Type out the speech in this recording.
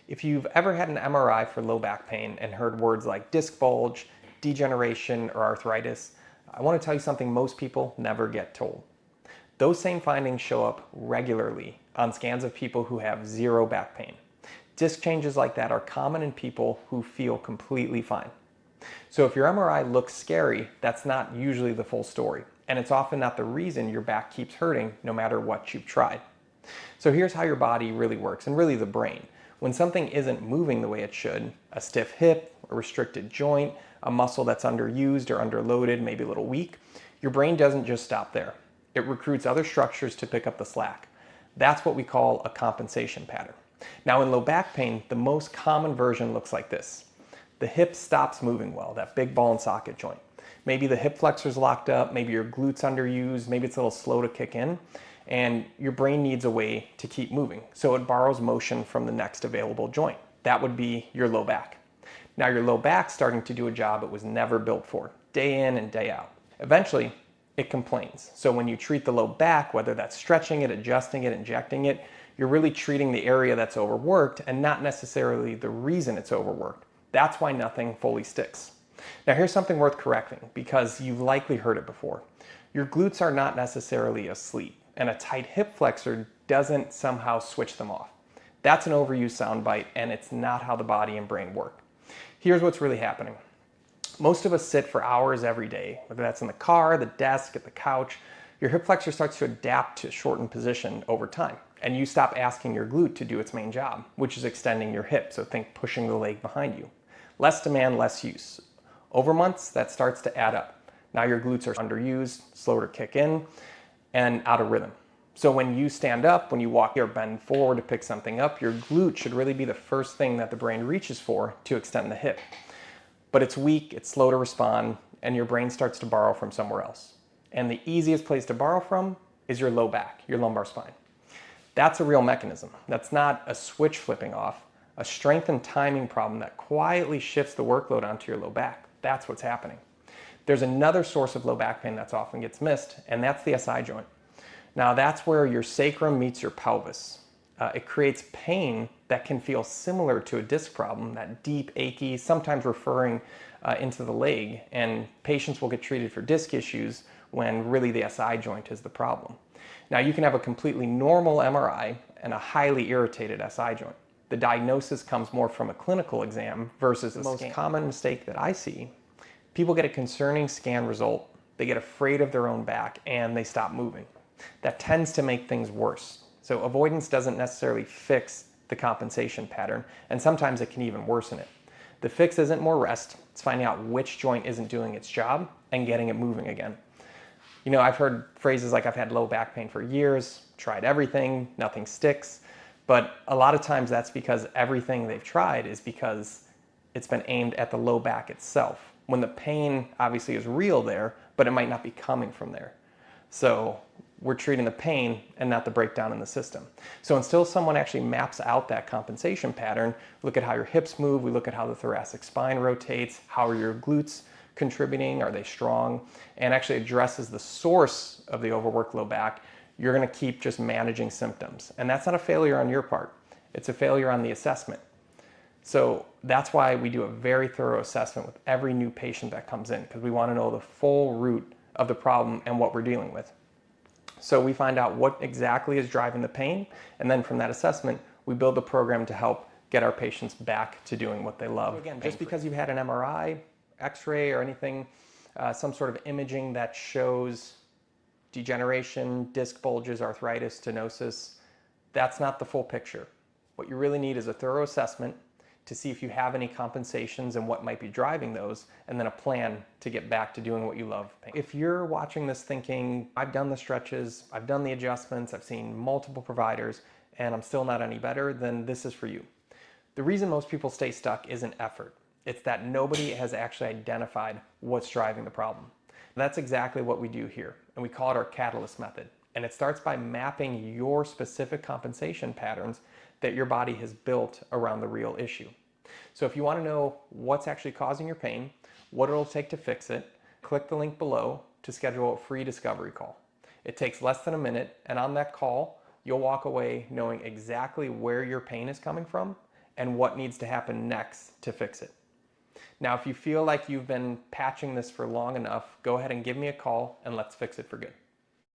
If you've ever had an MRI for low back pain and heard words like disc bulge, degeneration, or arthritis, I want to tell you something most people never get told. Those same findings show up regularly on scans of people who have zero back pain. Disc changes like that are common in people who feel completely fine. So if your MRI looks scary, that's not usually the full story, and it's often not the reason your back keeps hurting no matter what you've tried. So here's how your body really works, and really the brain. When something isn't moving the way it should, a stiff hip, a restricted joint, a muscle that's underused or underloaded, maybe a little weak, your brain doesn't just stop there. It recruits other structures to pick up the slack. That's what we call a compensation pattern. Now in low back pain, the most common version looks like this. The hip stops moving well, that big ball and socket joint. Maybe the hip flexor's locked up, maybe your glute's underused, maybe it's a little slow to kick in, and your brain needs a way to keep moving. So it borrows motion from the next available joint. That would be your low back. Now your low back's starting to do a job it was never built for, day in and day out. Eventually, it complains. So when you treat the low back, whether that's stretching it, adjusting it, injecting it, you're really treating the area that's overworked and not necessarily the reason it's overworked. That's why nothing fully sticks. Now here's something worth correcting because you've likely heard it before. Your glutes are not necessarily asleep, and a tight hip flexor doesn't somehow switch them off. That's an overused soundbite, and it's not how the body and brain work. Here's what's really happening. Most of us sit for hours every day, whether that's in the car, the desk, at the couch. Your hip flexor starts to adapt to a shortened position over time, and you stop asking your glute to do its main job, which is extending your hip, so think pushing the leg behind you. Less demand, less use. Over months, that starts to add up. Now your glutes are underused, slower to kick in, and out of rhythm. So when you stand up, when you walk or bend forward to pick something up, your glute should really be the first thing that the brain reaches for to extend the hip. But it's weak, it's slow to respond, and your brain starts to borrow from somewhere else. And the easiest place to borrow from is your low back, your lumbar spine. That's a real mechanism. That's not a switch flipping off, a strength and timing problem that quietly shifts the workload onto your low back. That's what's happening. There's another source of low back pain that often gets missed, and that's the SI joint. Now that's where your sacrum meets your pelvis. It creates pain that can feel similar to a disc problem, that deep, achy, sometimes referring into the leg, and patients will get treated for disc issues when really the SI joint is the problem. Now you can have a completely normal MRI and a highly irritated SI joint. The diagnosis comes more from a clinical exam versus a scan. The most common mistake that I see, people get a concerning scan result, they get afraid of their own back, and they stop moving. That tends to make things worse. So avoidance doesn't necessarily fix the compensation pattern, and sometimes it can even worsen it. The fix isn't more rest, it's finding out which joint isn't doing its job and getting it moving again. You know, I've heard phrases like I've had low back pain for years, tried everything, nothing sticks. But a lot of times that's because everything they've tried is because it's been aimed at the low back itself, when the pain obviously is real there, but it might not be coming from there. So we're treating the pain and not the breakdown in the system. So until someone actually maps out that compensation pattern, look at how your hips move, we look at how the thoracic spine rotates, how are your glutes contributing, are they strong, and actually addresses the source of the overworked low back, you're going to keep just managing symptoms. And that's not a failure on your part. It's a failure on the assessment. So that's why we do a very thorough assessment with every new patient that comes in, because we want to know the full root of the problem and what we're dealing with. So we find out what exactly is driving the pain, and then from that assessment, we build the program to help get our patients back to doing what they love. So again, just because you've had an MRI, X-ray, or anything, some sort of imaging that shows degeneration, disc bulges, arthritis, stenosis, that's not the full picture. What you really need is a thorough assessment to see if you have any compensations and what might be driving those, and then a plan to get back to doing what you love. If you're watching this thinking, I've done the stretches, I've done the adjustments, I've seen multiple providers, and I'm still not any better, then this is for you. The reason most people stay stuck isn't effort. It's that nobody has actually identified what's driving the problem. That's exactly what we do here, and we call it our catalyst method. And it starts by mapping your specific compensation patterns that your body has built around the real issue. So if you want to know what's actually causing your pain, what it'll take to fix it, click the link below to schedule a free discovery call. It takes less than a minute, and on that call, you'll walk away knowing exactly where your pain is coming from and what needs to happen next to fix it. Now, if you feel like you've been patching this for long enough, go ahead and give me a call and let's fix it for good.